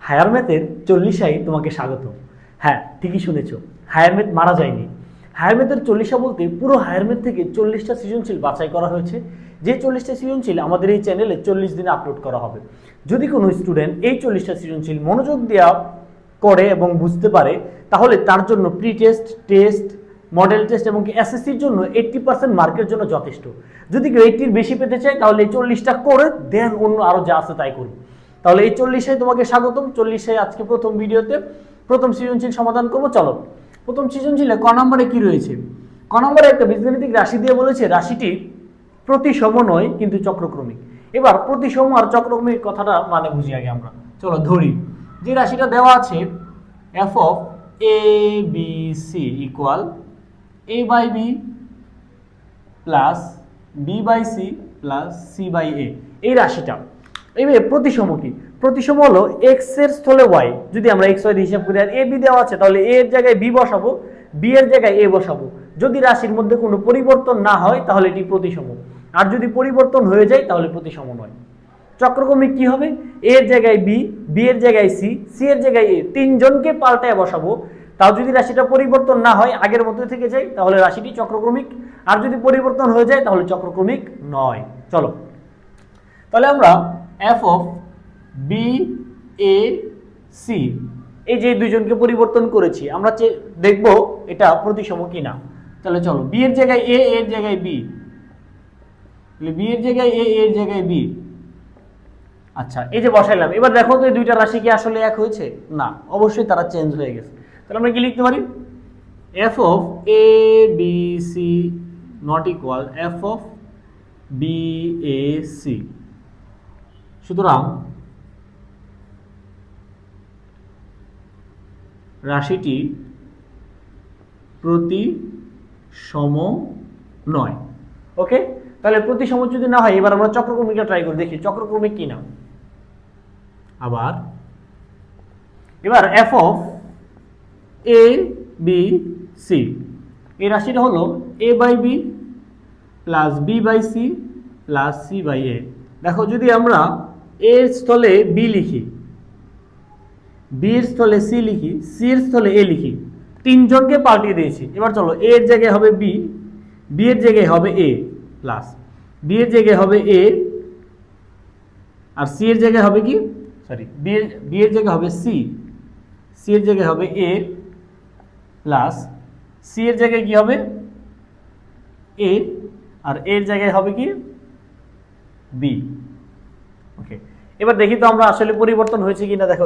Higher ম্যাথের 40 তোমাকে স্বাগত। হ্যাঁ, ঠিকই শুনেছ, হায়ার ম্যাথ মারা যায়নি। হায়ার ম্যাথের 40 বলতে পুরো হায়ার ম্যাথ থেকে 40টা সৃজনশীল বাছাই করা হয়েছে, যে 40টা সৃজনশীল আমাদের এই চ্যানেলে 40 দিনে আপলোড করা হবে। যদি কোনো স্টুডেন্ট এই 40টা সৃজনশীল মনোযোগ দেওয়া করে এবং বুঝতে পারে, তাহলে তার জন্য pre test, test, model test এবং এসএসসির জন্য 80% মার্কের জন্য যথেষ্ট। যদি কেউ 80-র বেশি পেতে চায় তাহলে এই 40টা করে দেন, অন্য আরও যা আছে তাই করুন। তাহলে এই 40 তোমাকে স্বাগতম। 40 আজকে প্রথম ভিডিওতে প্রথম সৃজনশীল সমাধান করব। চলো, প্রথম সৃজনশীলে ক নম্বরে কি রয়েছে? ক নম্বরে একটা বীজগণিতিক রাশি দিয়ে বলেছে রাশিটি প্রতিসম নয় কিন্তু চক্রক্রমিক। এবার প্রতিসম আর চক্রক্রমিক কথাটা মানে বুঝি আগে আমরা। চলো ধরি, যে রাশিটা দেওয়া আছে F of A B C equal A by B plus B by C plus C by A, এই রাশিটা এবার প্রতিসম কি? প্রতিসম হলো এক্স এর স্থলে ওয়াই। যদি আমরা এক্স ওয়াই হিসাব করি আর এ বি দেওয়া আছে, তাহলে এ এর জায়গায় বি বসাবো, বি এর জায়গায় এ বসাবো। যদি রাশির মধ্যে কোনো পরিবর্তন না হয় তাহলে এটি প্রতিসম, আর যদি পরিবর্তন হয়ে যায় তাহলে প্রতিসম নয়। চক্রক্রমিক কি হবে? এ এর জায়গায় বি, বি এর জায়গায় সি, সি এর জায়গায় এ, তিনজনকে পাল্টায় বসাবো। তাও যদি রাশিটা পরিবর্তন না হয়, আগের মতো থেকে যায়, তাহলে রাশিটি চক্রক্রমিক। আর যদি পরিবর্তন হয়ে যায় তাহলে চক্রক্রমিক নয়। চলো, তাহলে আমরা F of B A C, এই যে দুইজনকে পরিবর্তন করেছি, আমরা দেখব এটা প্রতিসম কিনা। তাহলে চলো, বি এর জায়গায় এ, এর জায়গায় বি, বি এর জায়গায় এ, এর জায়গায় বি। আচ্ছা, এই যে বসাইলাম, এবার দেখো তো এই দুইটা রাশি কি আসলে এক হয়েছে? না, অবশ্যই তারা চেঞ্জ হয়ে গেছে। তাহলে আমরা কি লিখতে পারি? F of A B C not equal F of B A C. সুতরাং রাশিটি প্রতিসম নয়। ওকে, তাহলে প্রতিসম যদি না হয়, এবার আমরা চক্রক্রমিকটা ট্রাই করে দেখি চক্রক্রমিক কি না। আবার এবার F of A B C, এই রাশিটা হলো A by B plus B by C plus C by A. দেখো, যদি আমরা এর স্থলে বি লিখি, বি এর স্থলে সি লিখি, সি এর স্থলে এ লিখি, তিনজনকে পাল্টিয়ে দিয়েছি। এবার চলো, এ এর জায়গায় হবে বি, বি এর জায়গায় হবে এ প্লাস বি এর জায়গায় হবে এ, আর সি এর জায়গায় হবে কি, সরি, বি এর জায়গায় হবে সি, সি এর জায়গায় হবে এ প্লাস সি এর জায়গায় কি হবে এ, আর এর জায়গায় হবে কি বি। ওকে, এবার দেখি তো আমরা আসলে পরিবর্তন হয়েছে কিনা। দেখো,